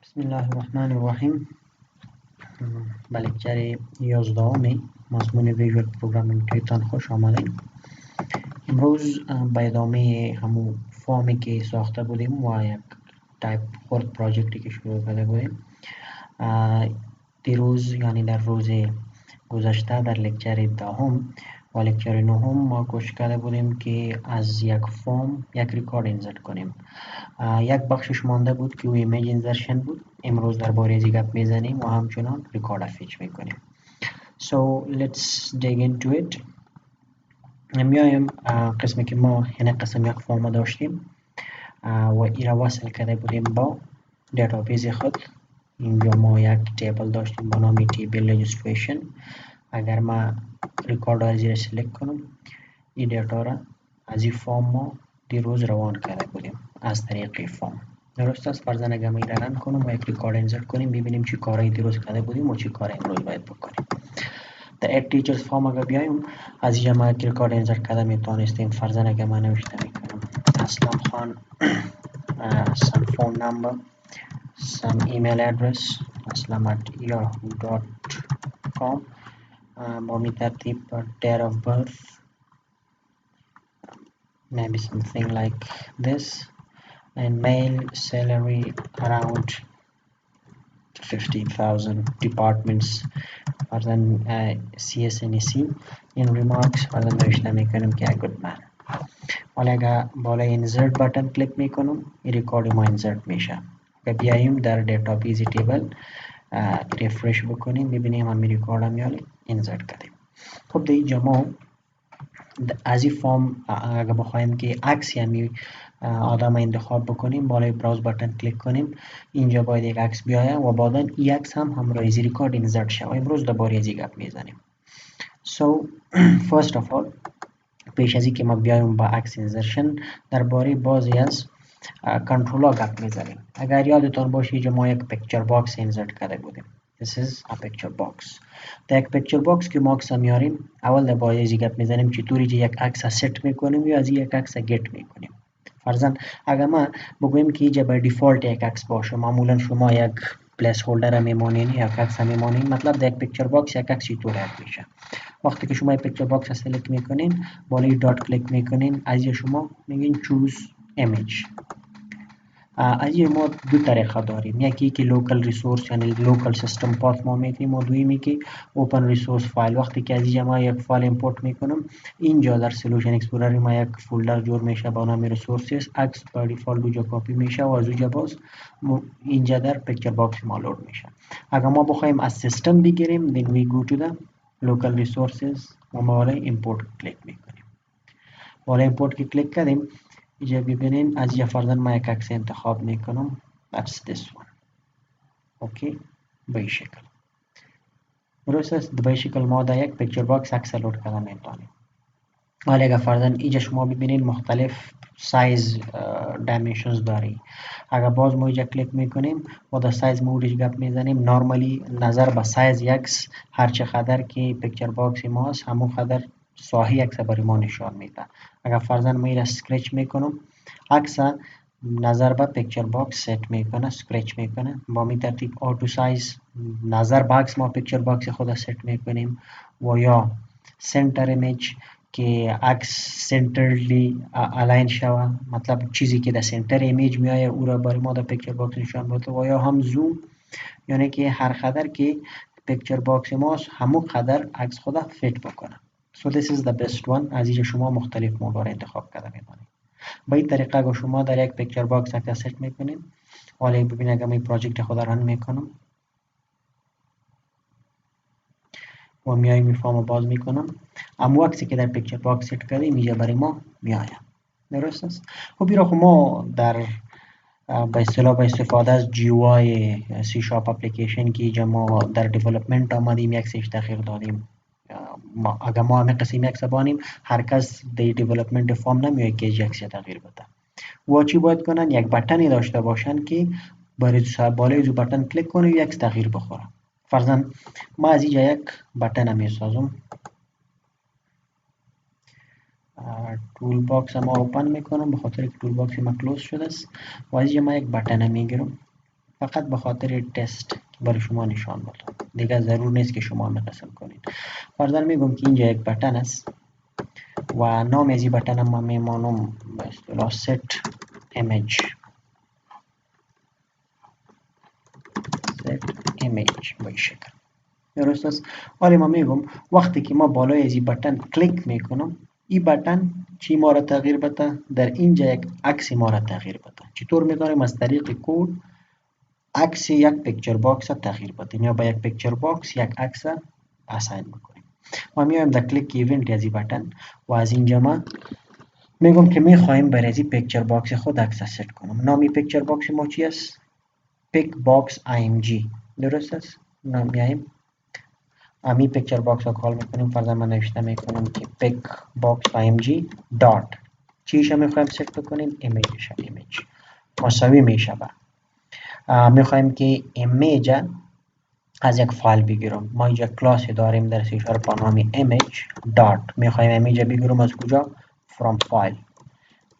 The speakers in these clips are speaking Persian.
بسم الله الرحمن الرحیم. به لکچر 11 مضمون ویژوال پروگرامینگ تان خوش آمدید. امروز به ادامه همون فارمی که ساخته بودیم و یک تایپ خورد پراجکتی که شروع کرده بودیم، دیروز یعنی در روز گذشته در لکچر 10 و لکچر 9 ما کوشش کرده بودیم که از یک فارم یک ریکارد اینسرت کنیم. یک بخشش مانده بود که او ایمیج اینسرشن بود. امروز درباره ازی گپ میزنیم و همچنان ریکارد فیچ میکنیم. So let's dig into it. میایم قسمی که ما هنه قسم یک فارم داشتیم و ایرا وصل کرده بودیم با دیتابیس خود. اینجا ما یک تیبل داشتیم با نام تیبل رجیستریشن. اگر ما ریکارد را زیر سلکت کنم، این دیتا را از این فارم ما دیروز روان کرده بودیم از طریق فارم. درست است. فرضاً اگر ما رن کنم و یک ریکارد اینسرت کنیم، ببینیم چی کارایی دیروز کرده بودیم و چی کار امروز باید بکنیم. در اد تیچرز فارم اگر بیایم، از اینجا ما یک ریکارد اینسرت کرده میتونستیم. فرضاً اگر ما نوشته میکنم اسلم خان some phone number, some email address aslam@yahoo.com با می ترتیب date of birth, maybe something like this, and male, salary around 15,000, departments فرضاً CSNEC. in remarks فرضاً نوشته میکنم که good man. حالا اگر بالای insert بटन کلیک میکنم، این ریکارد ما insert میشه. اگر بیاییم در دیتابیس تیبل ریفرش بکنیم، ببینیم همین ریکارد هم میاله insert کردیم. خب در اینجا ما از این فارم اگر بخوایم که عکس یعنی آدم انتخاب بکنیم، بالای براوز بटन کلیک کنیم، اینجا باید یک عکس بیاید و بعدا این عکس هم همراه از ریکارد اینسرت شه. امروز درباره ازی گپ میزنیم. So first of all، پیش از اینکه ما بیایم با عکس اینسرشن، درباره بعضی از کنترل ها گپ میزنیم. اگر یادتان باشه اینجا ما یک پیکچر باکس اینسرت کرده بودیم. This is a picture box. در یک پیکچر باکس که ما عکس میاریم، اول درباره ازی گپ میزنیم چطوری یک عکس ست میکنیم یا از یک عکس گت میکنیم. فرضاً اگر ما بگوییم که اینجا به دیفالت یک عکس باشه، معمولا شما یک پلیس هولدر میمونین یا یک عکس میمونین، مطلب در یک پیکچر باکس یک عکس چطور اد میشه. وقتی که شما یک پیکچر باکس سلکت میکنین، بالای دات کلیک میکنین، از شما میگین چوز ایمیج. از ما دو طریقه داریم، یکی که لوکال ریسورس یعنی لوکال سیستم پاث ما میتیم و دویمی که اوپن ریسورس فایل. وقتی که از اینجا ما یک فایل امپورت میکنم، اینجا در سولوشن اکسپلورر ما یک فولدر جور میشه با نام ریسورسز. عکس با دیفالت اونجا کپی میشه و از اونجا باز اینجا در پیکچر باکس ما لود میشه. اگر ما بخوایم از سیستم بگیریم، then we go to the local resources و ما بالای import کلیک میکنیم. بالای import که کلیک کردیم، اینجا ببینین از یه فرضاً ما یک عکس انتخاب میکنم. That's this one. اوکی، به این شکل. درست است. به این شکل ما در یک پیکچر باکس عکس لود کردن میتونیم. حالا اگر فرضاً اینجا شما ببینین مختلف سایز دایمنشنز داری. اگر باز ما اینجا کلیک میکنیم و در سایز مورد گپ میزنیم، نورمالی نظر به سایز عکس هر چقدر که پیکچر باکس ما هست، همون قدر صحیح عکس برای ما نشان میده. اگر فرضاً ما این اسکرچ میکنم، عکس نظر به پیکچر باکس ست میکنه، اسکرچ میکنه. با می ترتیب آتو سایز نظر به عکس ما پیکچر باکس خود ست میکنیم و یا سنتر ایمیج که عکس سنترلی الاین شوه، مطلب چیزی که در سنتر ایمیج میایه او را برای ما در پیکچر باکس نشان بده. و یا هم زوم، یعنی که هر قدر که پیکچر باکس ماست همون قدر عکس خود فیت بکنه. So this is the best one. از اینجا شما مختلف مود را انتخاب کرده میتونید. با این طریقه اگر شما در یک پیکچر باکس عکس ست میکنید، حالا ببینید اگر من پروژکت خود ران میکنم و میایم این فارم باز میکنم، اما عکسی که در پیکچر باکس ست کردیم اینجا برای ما میآید. درست است. خب این ما در به اصطلاح با استفاده از GUI سی شارپ اپلیکیشن که اینجا ما در دیولپمنت آمدیم یک سیش تغییر دادیم. اگر ما همه قسم یک سبانیم، هر کس در دیولپمنت فارم نمیاد که یک تغییر بده. و چی باید کنن؟ یک بٹنی داشته باشن که بالای دو بٹن کلیک کنه یک تغییر بخوره. فرضاً ما از اینجا یک بٹن میسازم. Tool box हम ओपन میکنم به خاطر که tool box ما کلوز شده است و از اینجا ما یک بटن میگیرم فقط به خاطر تست که برای شما نشان بدم، دیگه ضرور نیست که شما قسم کنید. فرضاً میگم که اینجا یک بتن است و نام از این بتن ما میمانم به اصطلاح set image به این شکل. درست است. حالا ما میگم وقتی که ما بالای از این بتن کلیک میکنم، این بتن چی ما را تغییر بده؟ در اینجا یک عکس ما را تغییر بده. چطور میتونیم؟ از طریق کد عکس یک پیکچر باکس تغییر بدیم یا با یک پیکچر باکس یک عکس اساین بکنیم. ما میایم در کلیک ایونت از این بتن و از اینجا ما میگم که میخوایم برای از این پیکچر باکس خود عکس ست کنم. نامی پیکچر باکس ما چی است؟ پیک باکس img. درست است. میایم امی پیکچر باکس رو کال میکنیم. فرضاً من نوشته میکنم که پیک باکس img دات چیش میخوایم ست بکنیم؟ ایمیجش. ایمیج مساوی میشه با میخوایم که ایمیج از یک فایل بگیرم. ما اینجا کلاسی داریم در سی شارپ با نام image dot. میخوایم ایمیج بگیرم از کجا؟ from file.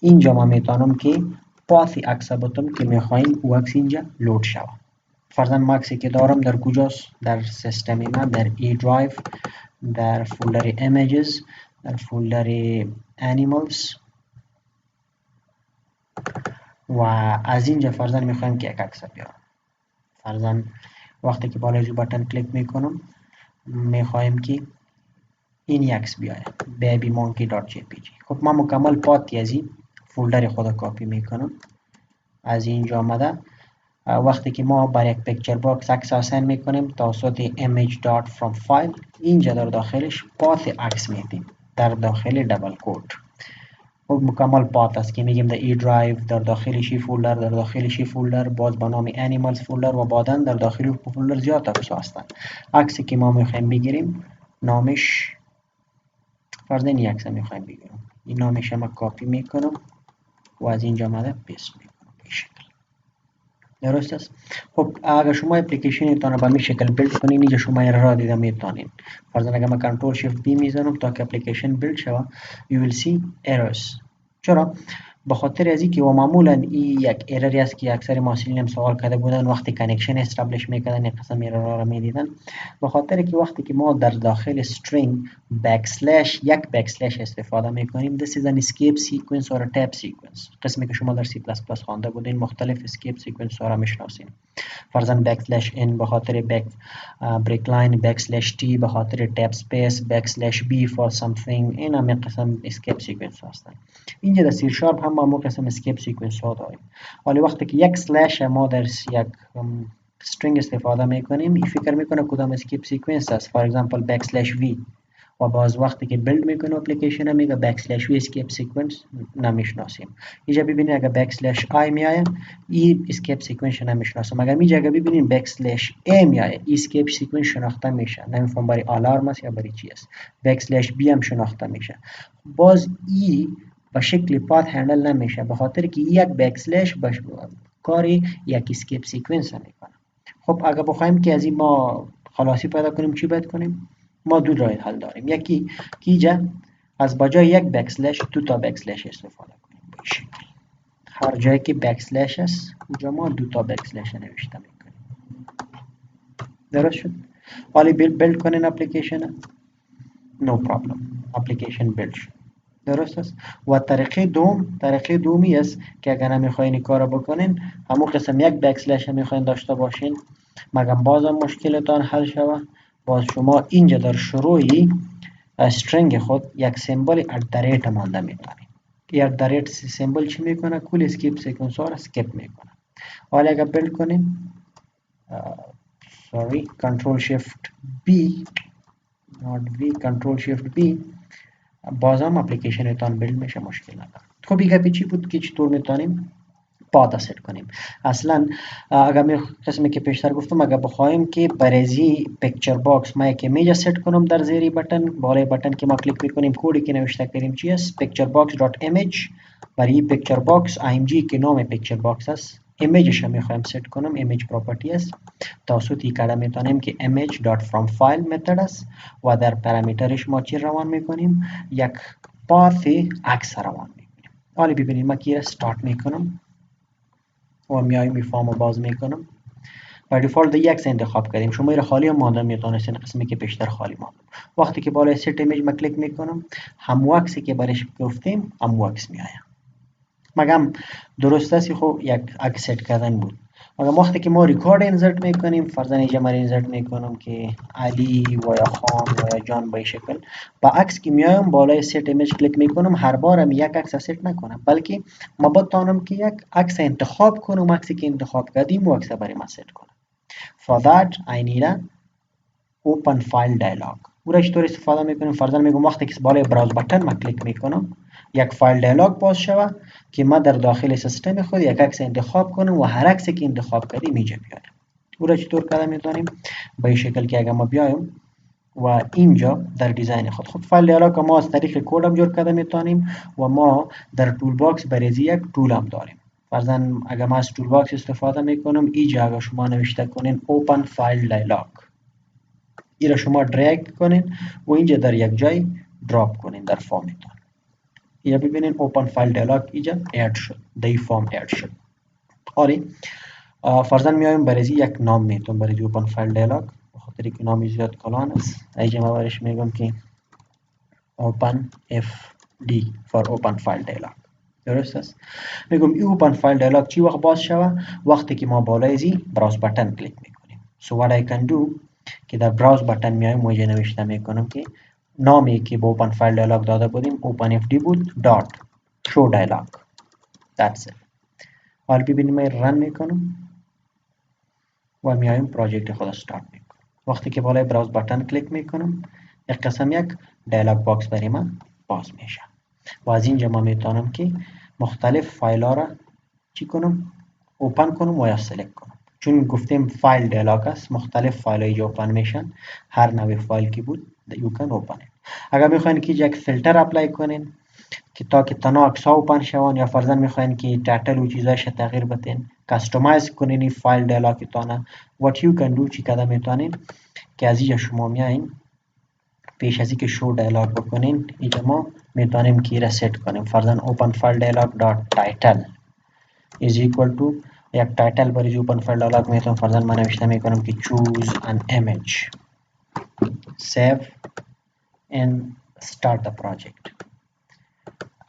اینجا ما میتونم که پاثی عکس بتم که میخوایم او عکس اینجا لود شود. فرضاً ما عکسی که دارم در کجاست؟ در سیستم ما در ای درایو، در فولدر images، در فولدر animals و از اینجا فرضاً میخوایم که یک عکس بیارم. فرضاً وقتی که بالای بتن کلیک میکنم میخوایم که این عکس بیاید babymonkey.jpg. خب من مکمل پاتی از این فولدر خود کاپی میکنم. از اینجا آمده وقتی که ما برای یک پیکچر باکس عکس اساین میکنیم توسط image.fromFile اینجا در داخلش پات عکس میدیم در داخل دبل کوت. خب مکمل پات است که میگیم در ای درایو، در داخلشی فولدر، در داخلشی فولدر، باز با نام animals فولدر و بعداً در داخل فولدر زیاد عکس هستند. عکسی که ما میخوایم بگیریم نامش فرضاً این عکس میخوایم بگیرم، این نامش ما کاپی میکنم و از اینجا آمده پیست میکنم به شکل. درست است. خب اگر شما اپلیکیشنتون رو به این شکل بیلد کنین اینجا شما را دیده میتونین. فرضاً اگر من کنترل شیفت بی میزنم تا که اپلیکیشن بیلد شود you will see errors. چرا؟ به خاطر از اینکه معمولا این یک ایرری است که اکثر محصلین هم سوال کرده بودن وقتی کانکشن استابلیش میکردن یک قسم ایرر را میدیدن. به خاطر که وقتی که ما در داخل string یک بکسلش استفاده میکنیم this is an escape sequence or a tab sequence. قسمی که شما در C++ خوانده بودین مختلف escape sequence ها را میشناسین. فرضاً بکسلش n به خاطر بریک لاین، بکسلش t به خاطر تاب سپیس، بکسلش b for something. این هم یک قسم اسکیپ سیکونس هستن. اینجا در سی شارپ هم ما قسم اسکیپ سیکونس ها داریم. ولی وقتی که یک سلش ما در یک string استفاده میکنیم این فکر میکنه کدام اسکیپ سیکونس است. فور اگزامپل بکسلش v و باز وقتی که بیلد میکنه اپلیکیشن میگه بکسلش و اسکیپ سیکونس نمیشناسیم. اینجا ببینید اگر بکسلش i میایه این اسکیپ سیکونس نمیشناسم. اگر اینجا ببینید بکسلش a میایه این اسکیپ سیکونس شناخته میشه. نمیفهم برای آلارم است یا برای چی است. بکسلش b هم شناخته میشه. باز ای به شکل پات هندل نمیشه به خاطر که یک بکسلش کاری یک اسکیپ سیکونس میکنه. خب اگر بخوایم که از این ما خلاصی پیدا کنیم چی باید کنیم؟ ما دو راه حل داریم. یکی که اینجا از بجای یک بکسلش دو تا بکسلش استفاده کنیم به شکل. هر جایی که بکسلش است اونجا ما دو تا بکسلش نوشته میکنیم. درست شد؟ حالا بیلد کنین اپلیکیشن نو پرابلم. اپلیکیشن بیلد شد. درست است. و طریقه دومی است که اگر نمیخواین این کارو بکنین همون قسم یک بکسلش میخواین داشته باشین مگم بازم مشکلتان حل شوه. باز شما اینجا در شروع استرنگ خود یک سیمبل @ مانده میتونید. این @ سیمبل چی میکنه؟ کل اسکیپ سیکونس ها را اسکیپ میکنه. حالا اگر بیلد کنیم کنترل شیفت بی کنترل شیفت بی بازم اپلیکیشنتان بیلد میشه مشکل نداره. خب این گپی چی بود که چطور میتونیم پات ست کنیم؟ اصلا اگر قسمی که پیشتر گفتم اگر بخوایم که برای پیکچر باکس ما یک ایمیج ست کنم در زیر بٹن بالای بٹن که ما کلیک میکنیم کدی که نوشته کردیم چی است picture box.image برای پیکچر باکس img که نام پیکچر باکس است ایمیجش هم میخوایم ست کنم ایمیج پراپرتی است توسط این کلمه میتونیم که image.fromFile متد است و در پارامترش ما چی روان میکنیم یک پاث عکس روان میکنیم. حالا ببینید ما کی استارت میکنم و میایم این فارم رو باز میکنم با دیفالت یک عکس انتخاب کردیم، شما این خالی هم مانده میتونستین قسمی که پیشتر خالی مانده. وقتی که بالای سیت ایمیج ما کلیک میکنم همون عکسی که برش گفتیم همون عکس میآید. مگم درست است خب یک عکس سیت کردن بود. مگم وقتی که ما ریکارد اینسرت میکنیم، فرضاً اینجا من اینسرت میکنم که علی و یا خان و یا جان به شکل، با عکس که میایم بالای سیت ایمیج کلیک میکنم، هر بار هم یک عکس سیت نکنم، بلکه ما بتوانم که یک عکس انتخاب کنم، عکسی که انتخاب کردیم و عکس برای ما سیت کنم. For that I need a open file dialog. او را چطور استفاده میکنیم؟ فرضاً میگم وقتی که بالای براوز بتن ما کلیک میکنم، یک فایل دیالوگ باز شود که ما در داخل سیستم خود یک عکس انتخاب کنم و هر عکسی که انتخاب کردیم اینجا بیاریم. او را چطور کرده میتونیم؟ به این شکل که اگر ما بیایم و اینجا در دیزاین خود فایل دیالوگ ما از طریق کد هم جور کرده میتونیم و ما در تول باکس برای یک تول هم داریم. فرضاً اگر ما از تول باکس استفاده میکنم، اینجا اگر شما نوشته کنین open file dialog، این را شما درگ کنین و اینجا در یک جای دراپ کنین در فارمتون. اینجا ببینین اوپن فایل دیالوگ اینجا اد شد، در این فارم اد شد. آره فرضاً میایم برای یک نام میتون برای اوپن فایل دیالوگ، به خاطر که نامی زیاد کلان است، اینجا ما برش میگم که اوپن اف دی فور اوپن فایل دیالوگ. درست است؟ میگم این اوپن فایل دیالوگ چی وقت باز شود؟ وقتی که ما بالای زی براوز بتن کلیک میکنیم. So what I can do که در براوز بتن میایم و اینجا نوشته میکنم که نامی که با اوپن فایل دیالوگ داده بودیم اوپن اف دی بود دات شو دیالوگ. That's it. حالا ببینیم من رن میکنم و میایم پروژکت خود استارت میکنم. وقتی که بالای براوز بتن کلیک میکنم، یک قسم یک دیالوگ باکس برای من باز میشه و از اینجا ما میتونم که مختلف فایل ها را چی کنم؟ اوپن کنم و یا سلکت کنم. چون گفتیم فایل دیالوگ است، مختلف فایل های اوپن میشن، هر نوع فایل که بود you can open it. اگر میخواین که یک فیلتر اپلای کنین که تا که تنها عکس ها اوپن شون، یا فرضاً میخواین که تایتل و چیزایش تغییر بدین، کاستماایز کنین این فایل دیالوگ تانه، what you can do چی کده میتونین که از اینجا شما میایین پیش از اینکه شو دیالوگ بکنین، اینجا ما میتونیم که را سیت کنیم. فرضاً open file dialog dot title is equal to یک تایتل برای اوپن فایل دیالوگ میتونم فرضاً من نوشته میکنم که choose an image, save and start the project.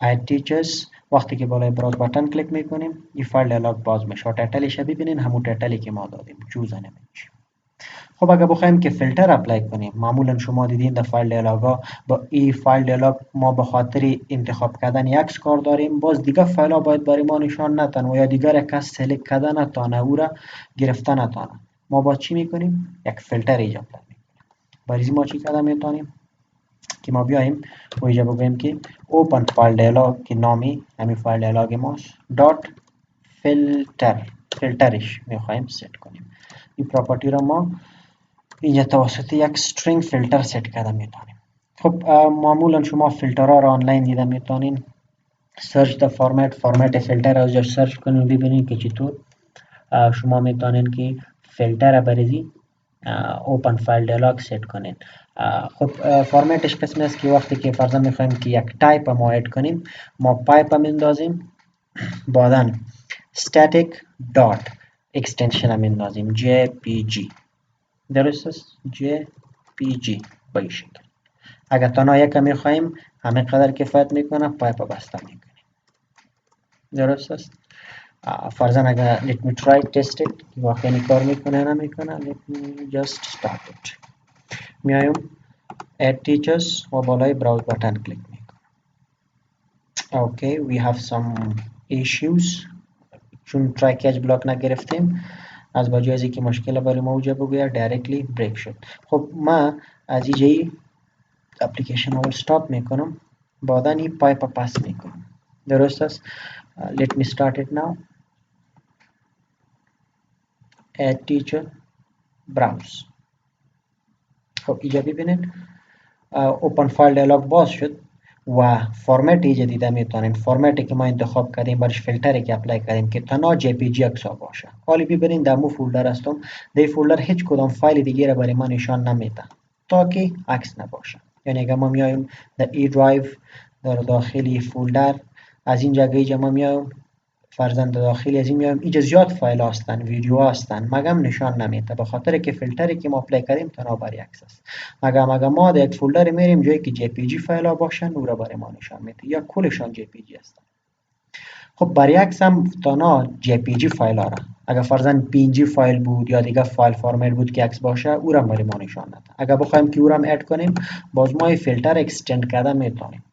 add teachers، وقتی که بالای براوز بتن کلیک میکنیم این فایل دیالوگ باز میشه و تایتلش ببینین همون تایتلی که ما دادیم choose an image. خب اگر بخوایم که فیلتر اپلای کنیم، معمولا شما دیدین در فایل دیالوگ ها با این فایل دیالوگ ما به خاطر انتخاب کردن یک کار داریم، باز دیگه فایل ها باید برای ما نشان نتن و یا دیگر یک کس سلکت کردن نتانه او را گرفتن نتانه. ما با چی میکنیم؟ یک فیلتر ایجاد میکنیم. برای ما چی کردن میتونیم که ما بیایم و اینجا بگوییم که اوپن فایل دیالوگ که نامی همین فایل دیالوگ ماست دات فیلترش میخوایم ست کنیم. این پراپرتی را ما اینجا توسط یک string فیلتر ست کرده میتونیم. خب معمولا شما فیلترها را آنلاین دیده میتونین. سرچ د فرمت فیلتر از جا سرچ کنین ببینین که چطور شما میتونین که فیلتر برای اوپن فایل دیالوگ ست کنین. خب فرمتش قسم است که وقتی که فرضاً میخوایم که یک تایپ ما اد کنیم، ما پایپ هم اندازیم، بعداً static dot extension هم اندازیم jpg. درست است؟ jpg به این شکل. اگر تنها یک میخوایم همین قدر کفایت میکنه، پایپ بسته میکنیم. درست است؟ فرضاً اگر let me try test it که واقعا کار میکنه نمیکنه، let me just start it. میایم add teachers و بالای براوز بتن کلیک میکنم. okay we have some issues چون try catch block نگرفتیم، از بجای که مشکل برای ما وجود بگوید دایرکتلی بریک شد. خب ما از اینجایی اپلیکیشن رو استاپ میکنم، بعدا این پایپ پاس میکنم. درست است؟ let me start it now. add teacher browse. خب اینجا ببینید اوپن فایل دیالوگ باز شد و فرمت اینجا دیده میتونین. فرمتی که ما انتخاب کردیم برش فیلتری که اپلای کردیم که تنها جی پی جی عکس باشه. حالا ببینید در مو فولدر هستم، در فولدر هیچ کدام فایل دیگه را برای ما نشان نمیده تا که عکس نباشه. یعنی اگر ما میایم در ای درایو در داخلی فولدر، از این جگه ما میایم فرضاً داخل از این میایم اینجا زیاد فایل هستن، ویدیو هستن، مگم نشان نمیده به خاطر که فیلتری که ما اپلای کردیم تنها برای عکس است. مگم ما در یک فولدر میریم جایی که جی پی جی فایل ها باشن او را برای ما نشان میده یا کلشان جی پی جی هستن. خب برای عکس هم تنها جی پی جی فایل ها را اگر فرضاً پی ان جی فایل بود یا دیگه فایل فرمت بود که عکس باشه او را برای ما نشان نده. اگر بخوایم که او را هم اد کنیم باز ما فیلتر اکستند کردن میتونیم.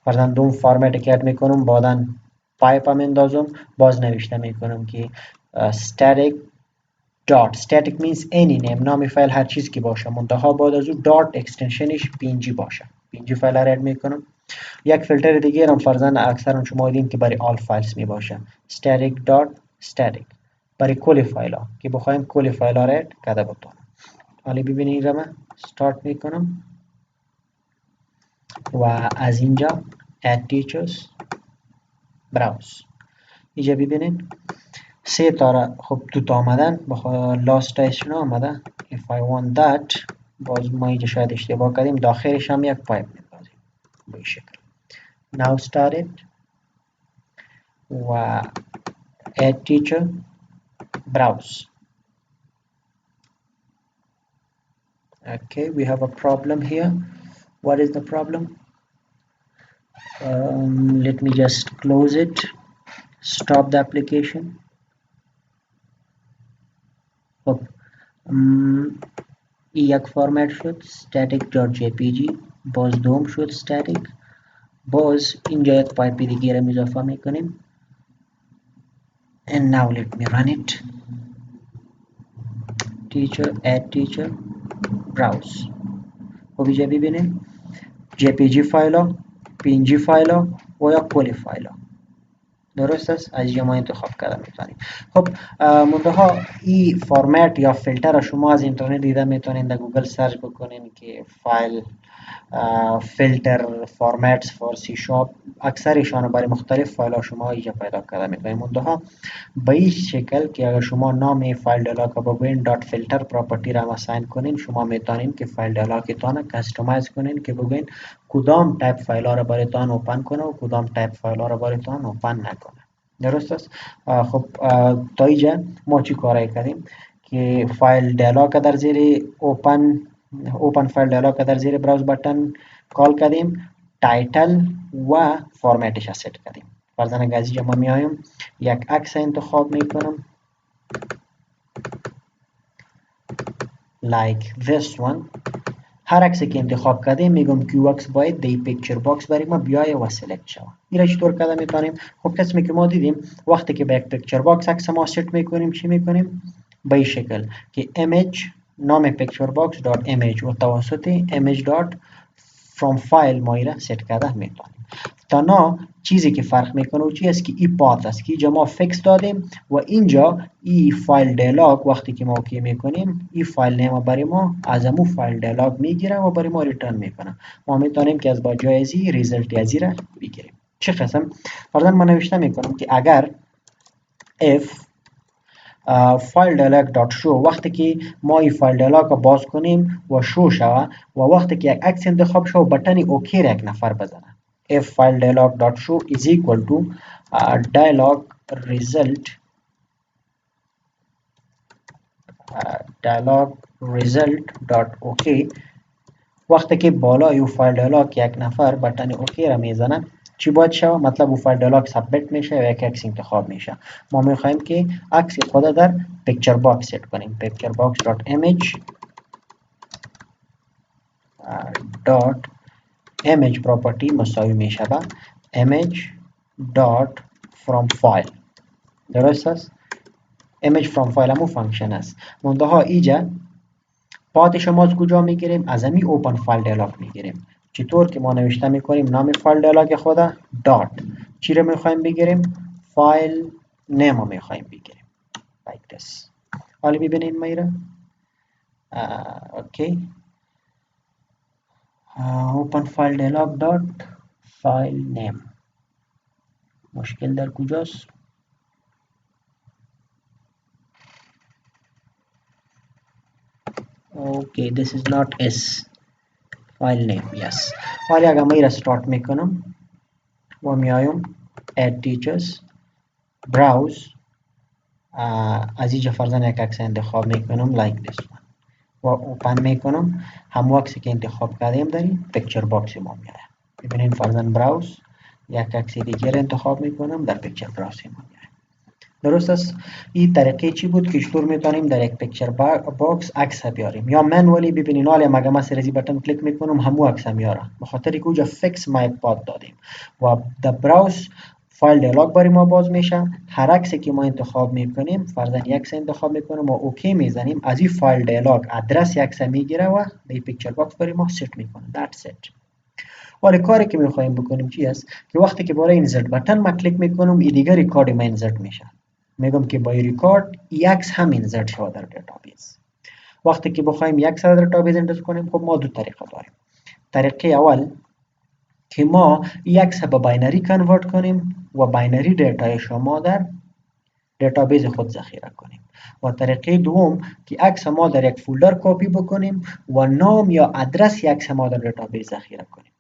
فرضاً دوم فرمت که اد میکنم بعداً پایپ هم اندازم باز نوشته میکنم که static dot static means any name نام فایل هر چیز که باشه منتها بعد از او dot اکستنشنش png باشه png فایل را اد میکنم. یک فیلتر دیگه هم فرضاً اکثرا شما دیدین که برای all files می باشه static dot static برای کل فایل ها که بخوایم کل فایل ها را اد کرده بتونم. حالا ببینید را من start میکنم و از اینجا add teachers browse اینجا ببینید سه تا را خب تو آمدن لاست ایشون آمده if I want that باز ما اینجا شاید اشتباه کردیم داخلش هم یک پایپ میندازیم به این شکل now started و add teacher browse. Okay, we have a problem here. What is the problem? Let me just close it, stop the application. خب یک فرمت شد static.jpg باز دوم شد static باز اینجا یک پایپ دیگه را اضافه میکنیم and now let me run it teacher add teacher browse. خب اینجا ببینیم jpg فایل ها png فایل ها و یا کل فایل ها درست است از اینجا ما انتخاب کردن میتونیم. خب منتها این فرمت یا فیلتر شما از اینترنت دیده میتونید در گوگل سرچ بکنین که فایل فیلتر فارمتس فور سی شارپ اکثرشان برای مختلف فایل ها شما اینجا پیدا کرده میکنید. منتها به این شکل که اگر شما نام فایل دیالوگ رو بگوین دات فیلتر پراپرتی را اساین کنین شما میتونین که فایل دیالوگتان کستومایز کنین که بگوین کدام تایپ فایل ها را برایتان اوپن کنه و کدام تایپ فایل ها را برایتان اوپن نکنه. درست است؟ خب تا اینجا ما چی کارایی کردیم که فایل دیالوگ در زیر اوپن فایل دیالوگ در زیر براوز بٹن کال کردیم تایتل و فرمتش ست کردیم. فرضاً اگر از اینجا ما میایم یک عکس انتخاب میکنم like this one هر عکسی که انتخاب کردیم میگم کیو عکس باید دی پیکچر باکس برای ما بیایه و سلکت شود. این را چطور کرده میتونیم؟ خب قسمی که ما دیدیم وقتی که به یک پیکچر باکس عکس ما سیت میکنیم چی میکنیم؟ به این شکل که image نام پیکچر باکس دات image و توسط image دات from file ما را ست کرده میتونیم. تنها چیزی که فرق میکنه و چی است که این پات است که اینجا ما فیکس دادیم و اینجا این فایل دیالوگ وقتی که ما اوکی میکنیم این فایل نیم برای ما از امو فایل دیالوگ میگیره و برای ما ریترن میکنه. ما میتونیم که از با جایزی ریزلت ازی را بگیریم. چه قسم؟ فرضاً ما نوشته میکنم که اگر if فایل دیالوگ دات شو وقتی که ما این فایل دیالوگ رو باز کنیم و شو شوه و وقتی که یک عکس انتخاب شو بٹن اوکی را یک نفر بزنه if file dialog dot show is equal to dialog result dot okay وقتی که بالا یو فایل دیالوگ یک نفر بٹن اوکی را میزنه چی باید شوه؟ مطلب او فایل دیالوگ سابمیت میشه و یک عکس انتخاب میشه. ما میخوایم که عکس خود در پیکچر باکس ست کنیم پیکچر باکس dot image dot image property مساوی میشه با image dot from file. درست است؟ image from file همون فانکشن است. منتها اینجا پاتش ما از کجا میگیریم؟ از همین اوپن فایل دیالوگ میگیریم. چطور که ما نوشته میکنیم نام فایل دیالوگ خود دات چی رو میخوایم بگیریم؟ فایل نیم رو میخوایم بگیریم like this. حالا ببینید میره اوکی open file dialog dot file name مشکل در کجاست؟ okay this is not s file name yes. حالا اگر من را start میکنم و میایم add teachers براوز، از اینجا فرضاً یک عکس انتخاب میکنم like this one و اوپن میکنم. هم عکسی که انتخاب کردیم در این پیکچر باکس ما میاد. ببینید فرضاً براوز یک عکس دیگر انتخاب میکنم در پیکچر براوز ما میاد. درست است. این طریقه چی بود که چطور میتونیم در یک پیکچر باکس عکس بیاریم یا منولی. ببینین حالا مگه ما سر بटन کلیک میکنم همو عکس میاره به خاطر که اونجا فیکس مای پاد دادیم و در براوز فایل دیالوگ برای ما باز میشه. هر عکسی که ما انتخاب میکنیم فرضاً یک عکس انتخاب میکنیم و اوکی میزنیم از این فایل دیالوگ آدرس عکس میگیره و در پیکچر باکس برای ما ست میکنه. That's it. ولی کاری که میخوایم بکنیم چی است که وقتی که برای اینسرت بटन ما کلیک میکنم این دیگه ریکارد ما اینسرت میشه. میگم که با ریکارد یک عکس هم اینسرت شود در دیتابیس. وقتی که بخوایم یک عکس در دیتابیس انتر کنیم خب ما دو طریقه داریم. طریقه اول که ما یک عکس به باینری کنورت کنیم و باینری دیتای شما در دیتابیس خود ذخیره کنیم و طریقه دوم که عکس ما در یک فولدر کپی بکنیم و نام یا آدرس یک عکس ما در دیتابیس ذخیره کنیم.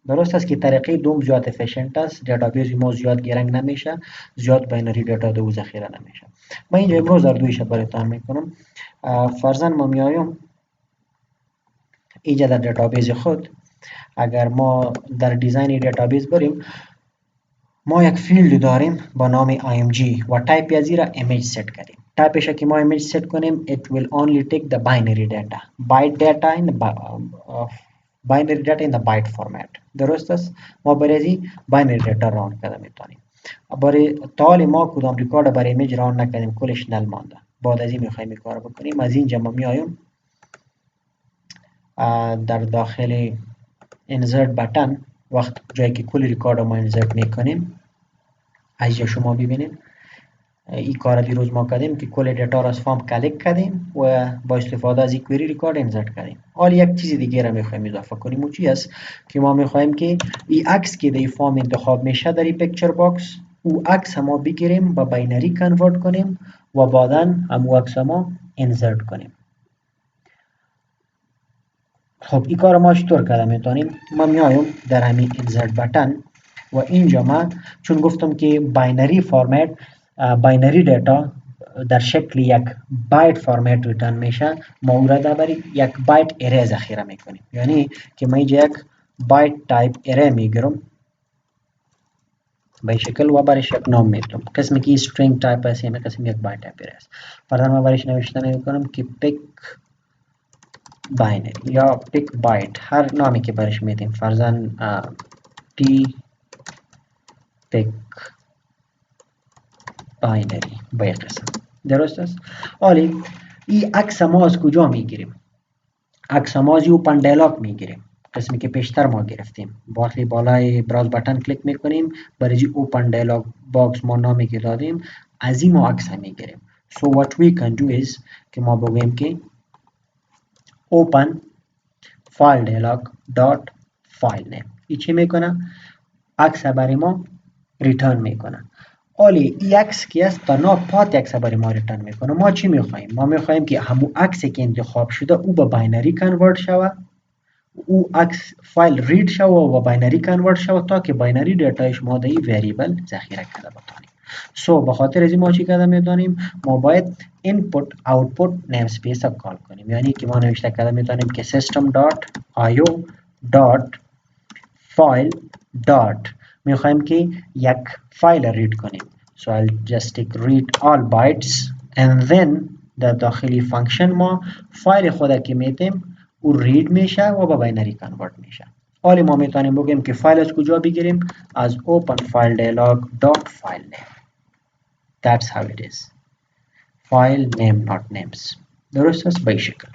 درست است که طریقه دوم زیاد افیشنت است. دیتابیس ما زیاد گرنگ نمیشه، زیاد باینری دیتا دو ذخیره نمیشه. من اینجا امروز در دویش براتون میکنم. فرضاً ما میایم اینجا در دیتابیس خود اگر ما در دیزاین دیتابیس بریم ما یک فیلد داریم با نام img و تایپ از را image set کردیم. تایپش که ما image set کنیم it will only take the binary data byte data in the binary data in the byte format. درست است. ما برای binary data ران کرده میتونیم. برای تا ما کدام ریکارد برای ایمیج ران نکردیم کلش نل مانده. بعد از این میخوایم این کار بکنیم. از اینجا ما میایم در داخل insert button وقت جایی که کل ریکارد ما insert میکنیم اینجا شما ببینید این کار دیروز ما کردیم که کل دیتا را از فارم کلیک کردیم و با استفاده از کوئری ریکارد اینسرت کردیم. حالا یک چیز دیگه را میخوایم اضافه کنیم و چی است که ما میخوایم که این عکس که در فارم انتخاب میشه در این پیکچر باکس او عکس ما بگیریم با باینری کنورت کنیم و بعدا همو عکس ما اینسرت کنیم. خب این کار ما چطور کرده میتونیم؟ ما میایم در همین اینسرت بटन و اینجا ما چون گفتم که باینری فرمت باینری دیتا در شکل یک بایت فرمت ریترن میشه ما او را در یک بایت اره ذخیره میکنیم. یعنی که ما اینجا یک بایت تایپ اره میگیرم به شکل و برایش یک نام میتونم قسمی که استرینگ تایپ است یا قسم یک بایت تایپ اره است. فرضاً ما برایش نوشته میکنم که پیک باینری یا پیک بایت هر نامی که برایش میدیم فرضاً تی پیک باینری با یک قسم. درست است. حالی این عکس ما از کجا میگیریم؟ عکس ما از اوپن دیالوگ میگیریم قسمی که پیشتر ما گرفتیم. وقتی بالای براوز بटन کلیک میکنیم برای اوپن دیالوگ باکس ما نامی که دادیم از این ما عکس میگیریم. So what we can do is که ما بگویم که open file dialog dot file name این چی میکنه؟ عکس برای ما ریترن میکنه. حالی این عکس که است تنها پات عکس برای ما ریترن میکنه. ما چی میخوایم؟ ما میخوایم که همون عکسی که انتخاب شده او به باینری کنورت شود، او عکس فایل رید شود و به باینری کنورت شود تا که باینری دیتایش ما در این وریبل ذخیره کرده بتانیم. سو به خاطر از ما چی کرده میتونیم؟ ما باید input output namespace را کال کنیم. یعنی که ما نوشته کرده میتونیم که system.io.file. میخوایم که یک فایل رید کنیم. So I'll just take read all bytes and then در داخلی فانکشن ما فایل خود که میتیم او رید میشه و با باینری کنورت میشه. حالی ما میتونیم بگیم که فایل از کجا بگیریم؟ از open file dialog dot file name. That's how it is. File name not names. درست است به این شکل.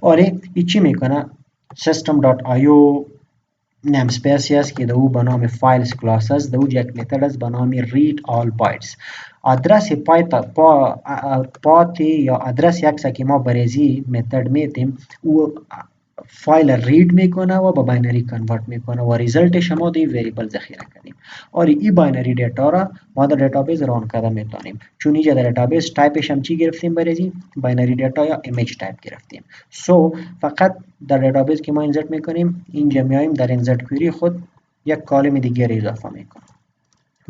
حالی این چی میکنه؟ system.io namespace است که دو به نام files class است. دو یک متد است به نام read all bytes. آدرس پات یا آدرس عکس که ما برای متد میتیم او فایل رید میکنه و با باینری کنورت میکنه و ریزلت شما دی وریبل ذخیره کردیم. اور این باینری دیتا را ما در دیتابیس ران کرده میتونیم چون اینجا در دیتابیس تایپش هم چی گرفتیم برای باینری دیتا یا ایمیج تایپ گرفتیم. سو فقط در دیتابیس که ما اینسرت میکنیم اینجا میایم در اینسرت کوئری خود یک کالم دیگه اضافه میکنیم.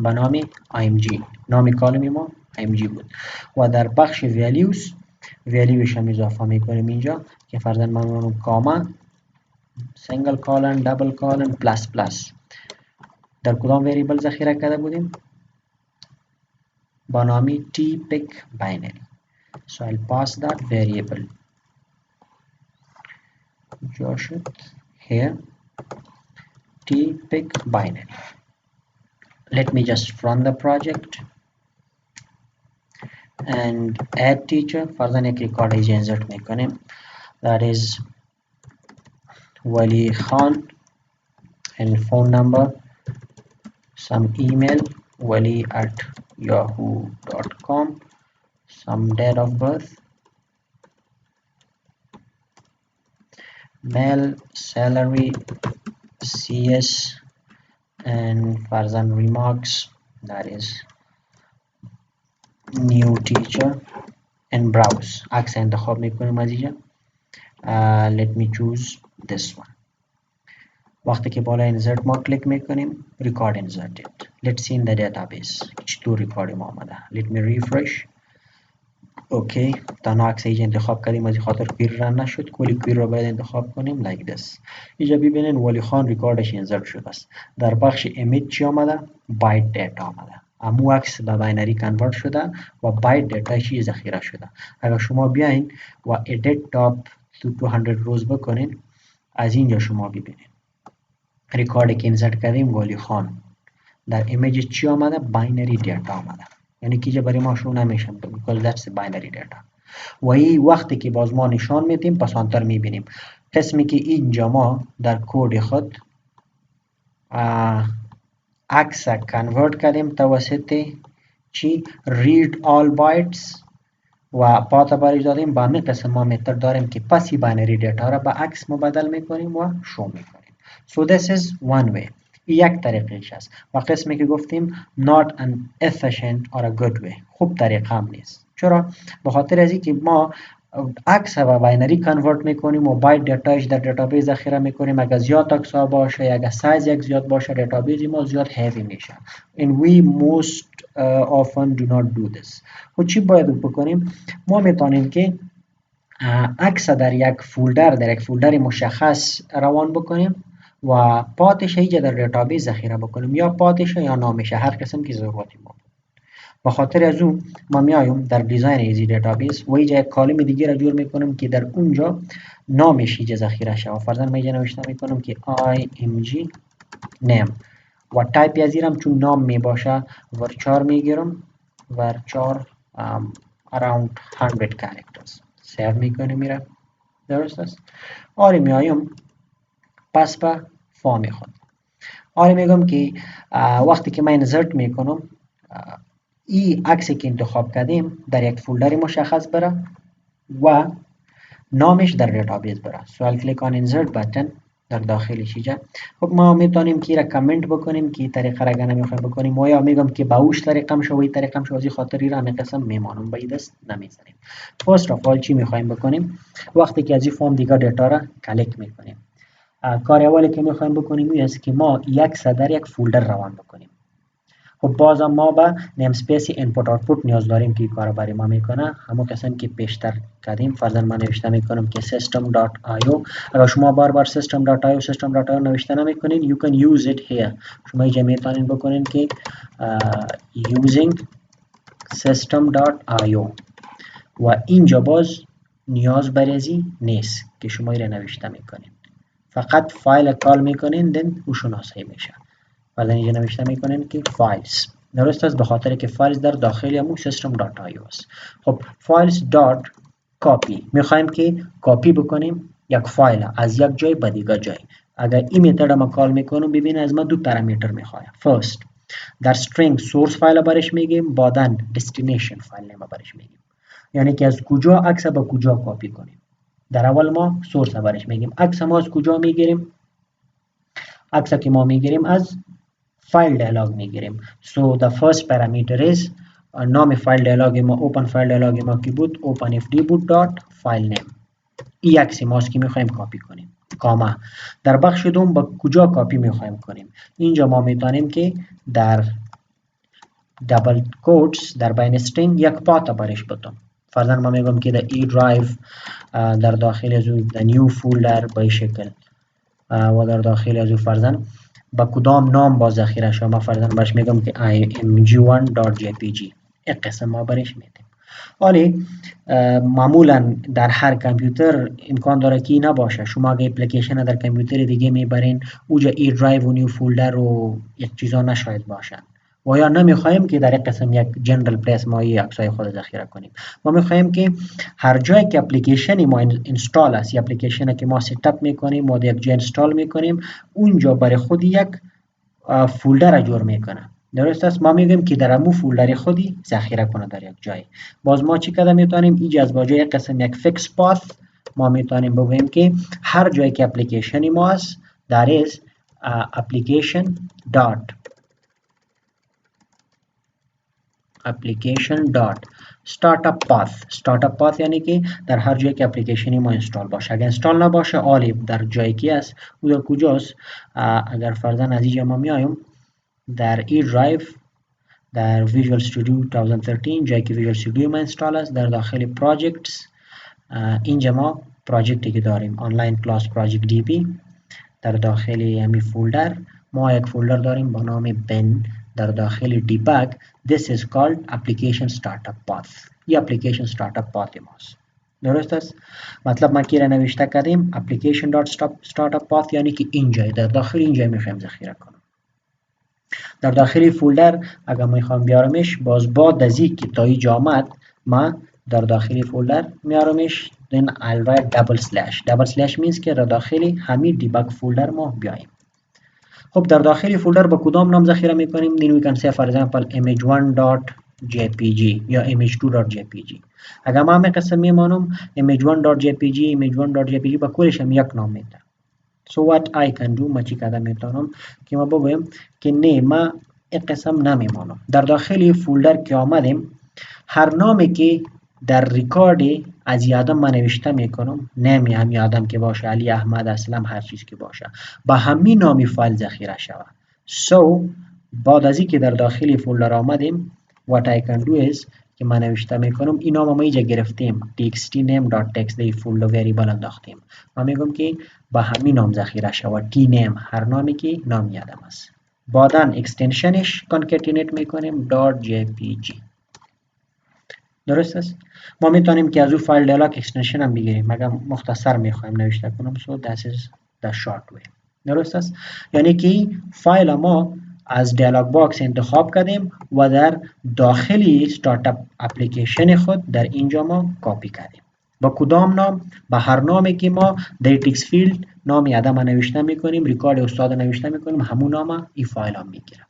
به نام img. نام کالم ما img بود و در بخش ویلیوش هم اضافه میکنیم اینجا که فرضاً من کاما سینگل کالن دبل کالن پلاس پلاس در کدام وریبل ذخیره کرده بودیم؟ با نامی tpick binary. So I'll pass that variable Joshua here tpick binary. Let me just run the project and add teacher. فرضاً एक record is insert میکنیم, that is Wali Khan and phone number, some email wali@yahoo.com, some date of birth, male, salary, CS, and Farzan remarks, that is new teacher, and browse. عکس انتخاب میکنیم از اینجا. Let me choose this one. وقتی که بالا insert ما کلیک میکنیم record inserted. Let's see in the database چطور ریکارد ما آمده. Let me refresh. اوکی, تنها عکس اینجا انتخاب کردیم از خاطر کویر رن نشد. کلی کویر رو باید انتخاب کنیم like this. اینجا ببینین ولی خان ریکاردش انزرت شده است. در بخش ایمیج چی آمده؟ بایت دیتا آمده. امو عکس به باینری کنورت شده و بایت دیتا چی ذخیره شده. اگر شما بیاین و edit top to 200 روز بکنین, از اینجا شما ببینین ریکارد که انزرت کردیم ولی خان در ایمیج چی آمده؟ باینری دیتا آمده. یعنی که اینجا برای ما شو نمیشه because that's the binary data. و این وقتی که باز ما نشان میدیم پس آنتر میبینیم قسمی که اینجا ما در کود خود عکس کنورت کردیم توسط چی؟ read all bytes و پات برای دادیم با همین قسم ما متر داریم که پسی باینری دیتا را به عکس مبدل میکنیم و شو میکنیم. So this is one way. یک طریقش است و قسمی که گفتیم not an efficient or a good way, خوب طریقه هم نیست. چرا؟ به خاطر از اینکه ما عکس و باینری کنورت میکنیم و بایت دیتاش در دیتابیس ذخیره میکنیم. اگر زیاد عکس باشه یا اگر سایز یک زیاد باشه دیتابیس ما زیاد هیوی میشه. and we most often do not do this. خب چی باید بکنیم؟ ما میتونیم که عکس در یک فولدر مشخص روان بکنیم و پاتش اینجا در دیتابیس ذخیره بکنیم, یا پاتش یا نامش, هر قسم که ضرورتی ما. به خاطر از اون ما میایم در دیزاین ایزی دیتابیس و اینجا یک کالم دیگه را جور میکنم که در اونجا نامش اینجا ذخیره شه. و فرضاً من اینجا نوشته میکنم که img name و تایپ یزیرم چون نام می باشه ورچار میگیرم, ورچار around 100 characters سیو میکنیم. میره درست است. آره میایم پس به فارم خود. آره میگم که وقتی که من انزرت میکنم این عکسی که انتخاب کردیم در یک فولدر مشخص بره و نامش در دیتابیس بره. So I'll click on insert button در داخلش اینجا. خب ما میتونیم که را کامنت بکنیم که طریقه را اگر نمیخوایم بکنیم و یا میگم که با اوش طریقم شو و این طریقم شو از این خاطری را همین قسم میمانم با این دست نمیزنیم. فرست اف آل چی میخوایم بکنیم؟ وقتی که از این فرم دیگه دیتا را کلیک میکنیم, کار اولی که میخوایم بکنیم این است که ما یک صدر یک فولدر روان بکنیم. خب بازم ما به نیم اسپیس اینپوت آوتپوت نیاز داریم که این کار برای ما میکنه. همون قسم که پیشتر کردیم فرضاً من نوشته میکنم که system.io. اگر شما بار system.io نوشته نمیکنین you can use it here. شما اینجا میتونین بکنین که using system.io و اینجا باز نیاز برای نیست که شما این نوشته میکنین, فقط فایل کال میکنین دن او شناسایی میشه. بعد اینجا نوشته میکنین که فایلز. درست است, به خاطر که فایلز در داخل همون system.io است. خب فایلز دات کاپی میخوایم که کاپی بکنیم یک فایل از یک جای به دیگه جای. اگر این میتد ما کال میکنم ببین از ما دو پارامیتر میخواد. فرست در string source فایل برش میگیم, بعدن destination فایل نیم برش میگیم, یعنی که از کجا عکس به کجا کاپی کنیم. در اول ما سورس برش میگیم. عکس ما از کجا میگیریم؟ عکس که ما میگیریم از فایل دیالوگ میگیریم. So the first parameter is نام فایل دیالوگ ما open فایل دیالوگ ما کی بود openfd بود dot file name. این عکس ماست که میخوایم کاپی کنیم. کاما در بخش دوم با کجا کاپی میخوایم کنیم. اینجا ما میتونیم که در double quotes در بین string یک پات برش بتم. فرضاً ما میگم که در ای درایو در داخل از او در نیو فولدر به این شکل و در داخل از او فرضاً با کدام نام با ذخیره شد. ما فرضاً برش میگم که img1.jpg یک قسم ما برش میدیم. ولی معمولا در هر کامپیوتر امکان داره که نباشه. شما اگه اپلیکیشن در کامپیوتر دیگه میبرین اوجا ای درایو و نیو فولدر و یک چیزا نشاید باشن و یا نمیخوایم که در یک قسم یک جنرال پلیس ما این عکسای خود ذخیره کنیم. ما میخوایم که هر جایی که اپلیکیشنی ما اینستال است یا اپلیکیشنی که ما ست اپ میکنیم و یک جا اینستال میکنیم اونجا برای خود یک فولدر جور میکنه. درست است. ما میگیم که در امو فولدر خودی ذخیره کنه در یک جای. باز ما چی کده میتونیم اینجا از باجای یک قسم یک فیکس پاث ما میتونیم بگوییم که هر جایی که اپلیکیشنی ما است در is application startup path یعنی که در هر جایی که اپلیکیشنی ما اینستال باشه. اگر اینستال نباشه عالی در جایی که است او در کجاست. اگر فرضاً از اینجا ما میایم در ای درایو در ویژوال استودیو 2013 جایی که ویژوال استودیو ما اینستال است در داخل پراجکتس اینجا ما پراجکتی که داریم آنلاین کلاس پراجکت دی پی در داخل همین فولدر ما یک فولدر داریم با نام بن در داخل دیباگ. This is called application startup path. این application startup path ماست. درست است. مطلب ما کی را نوشته کردیم application.startup path یعنی که اینجا در داخل اینجا میخوایم ذخیره کنیم. در داخل فولدر اگر میخوام بیارمش باز بعد از اینکه تا اینجا آمد ما در داخل فولدر میارمش then I'll write double slash means که در داخل همین دیباگ فولدر ما بیایم. خب در داخل فولدر با کدام نام ذخیره میکنیم؟ then we can say for example image1.jpg یا image2.jpg. اگر ما همه قسم میمانم image1.jpg با کلش هم یک نام میده. So what I can do ما چی کده میتونم که ما بگویم که نه ما یک قسم نمیمانم. در داخل فولدر که آمدیم هر نامی که در ریکارد از یادم من نوشته میکنم نمی هم یادم که باشه علی احمد اسلم هر چیز که باشه با همین نامی فایل ذخیره شود. So بعد از اینکه در داخل فولدر آمدیم what I can do is که من نوشته میکنم این نام ما اینجا گرفتیم txt_name.txt دی فولدر وریبل انداختیم. ما میگم که با همین نام ذخیره شود tname هر نامی که نام یادم است. بعدا اکستنشنش کانکتینیت میکنیم .jpg. درست است. ما میتونیم که از او فایل دیالوگ اکستنشن هم بگیریم مگر مختصر میخوایم نوشته کنم. So that is the short way. درست است. یعنی که فایل ما از دیالوگ باکس انتخاب کردیم و در داخل استارتاپ اپلیکیشن خود در اینجا ما کپی کردیم. با کدام نام؟ با هر نامی که ما در تکست فیلد نام آدم نوشته میکنیم ریکارد استاد نوشته میکنیم همون نام این فایل هم میگیره.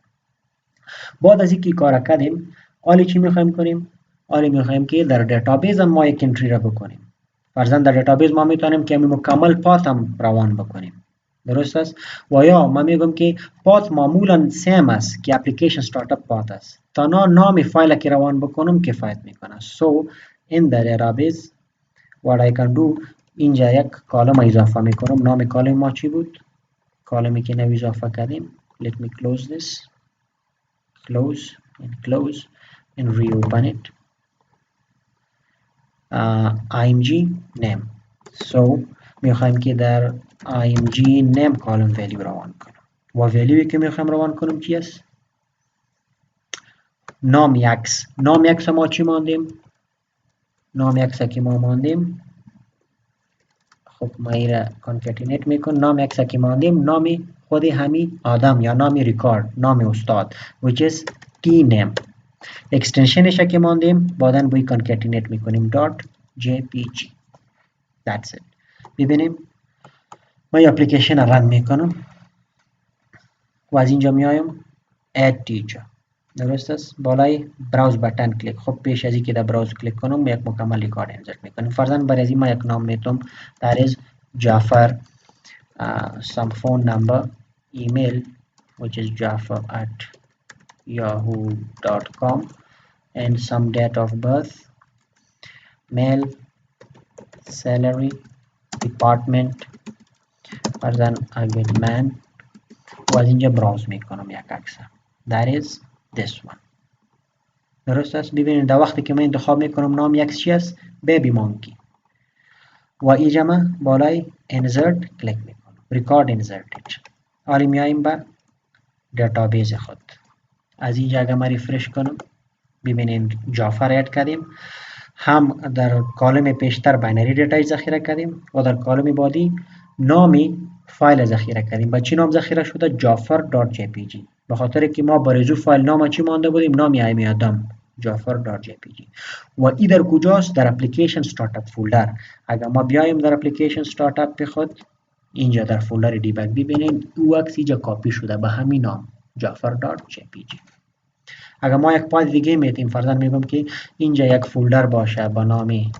بعد از اینکه کار کردیم حالا چی میخوایم کنیم؟ حالا میخوایم که در دیتابیس هم ما یک انتری را بکنیم. فرضاً در دیتابیس ما میتونیم که مکمل پات هم روان بکنیم. درست است. و یا ما میگم که پات معمولا سیم است که اپلیکیشن استارتاپ پات است. تنها نام فایل که روان بکنم کفایت میکنه. So in the database what I can do اینجا یک کالم اضافه میکنم. نام کالم ما چی بود؟ کالمی که نو اضافه کردیم. Let me close this. Close and reopen it. img name. So میخوایم که در img name کالم ولیو روان کنم و ولیوی که میخوایم روان کنم چی است؟ نام یکس ما چی ماندیم؟ نام یکس که ما ماندیم خب ما ایره کانکتینیت میکن. نام یکس که ماندیم نامی خود همی آدم یا نامی ریکارد نام استاد which is tname. اکستنشنش که ماندیم بعداً بوی کانکتینیت میکنیم .jpg. That's it. ببینیم ما این اپلیکیشن رن میکنم و از اینجا میایم add teacher. درست است. بالای براوز بटन کلیک. خب پیش از اینکه در براوز کلیک کنم یک مکمل ریکارد انسرت میکنیم. فرضاً برای از این ما یک نام میتونم that is Jafar, some phone number, email which is jafar@yahoo.com and some date of birth, male, salary, department, فرضاً again man و از اینجا براوز میکنم یک عکس. That is this one. درست است. ببینید در وقتی که من انتخاب میکنم نام یک چی است، بیبی مانکی، و اینجا من بالای insert کلیک میکنم، record inserted. حالا میایم به دیتابیس خود. از اینجا اگر من ریفرش کنم ببینید جعفر اد کردیم، هم در کالم پیشتر باینری دیتا ذخیره کردیم و در کالم بعدی نامی فایل ذخیره کردیم. با چی نام ذخیره شده؟ jafar.jpg. به خاطر که ما برای فایل نام چی مانده بودیم؟ نامی ایمی آدم jafar.jpg. و این در کجاست؟ در اپلیکیشن استارتاپ فولدر. اگر ما بیایم در اپلیکیشن استارتاپ خود، اینجا در فولدر دیباگ ببینید او عکس اینجا کاپی شده به همین نام jafar.jpg. اگر ما یک پایل دیگه میتیم، فرضاً میگم که اینجا یک فولدر باشه با نام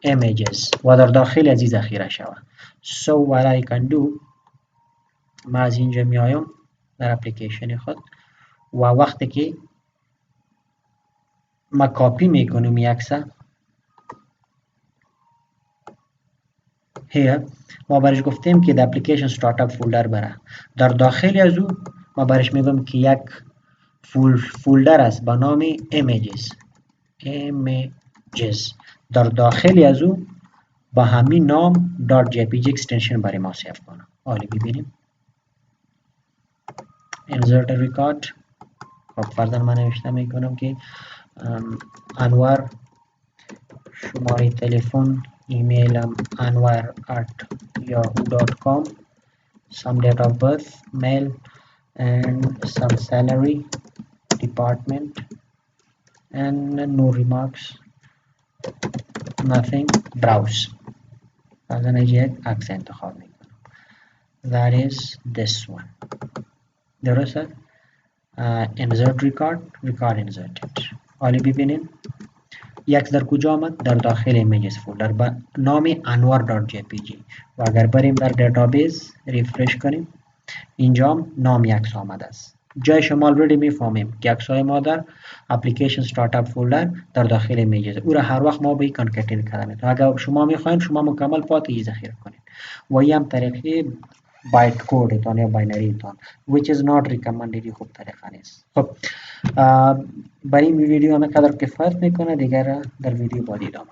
images و در داخل از این ذخیره شود. So what I can do، ما از اینجا میایم در اپلیکیشن خود و وقتی که ما کاپی میکنیم یک عکس here، ما برش گفتیم که در اپلیکیشن استارتاپ فولدر بره. در داخل از او ما برش میگم که یک فولدر است با نام images. در داخل از او با همین نام .jpg اکستنشن برای ما سیو کنم. حالا ببینیم insert record. خب فرضاً من نوشته میکنم که انور، شماره تلفن، ایمیلم anwar@yahoo.com, some date of birth, mail and some salary, department and no remarks, nothing, browse. فرضاً اینجا یک عکس انتخاب میکنم. That is this one. درست است؟ insert record inserted. حالا ببینیم یک در کجا آمد؟ در داخل images فولدر با نام anwar.jpg. و اگر بریم در دیتابیس ریفرش کنیم، اینجا نام یکس آمده است. جای شما already میفهمیم که عکس‌های ما در اپلیکیشن استارتاپ فولدر در داخل images، او را هر وقت ما به این کانکتین کردن. اگر شما میخواین شما مکمل پات ذخیره کنید و این هم طریقه بایت کود تان یا باینری تان which is not recommended. خوب طریقه نیست. خب برای این ویدیو همه قدر کفایت میکنه، دیگر در ویدیو بعدی ادامه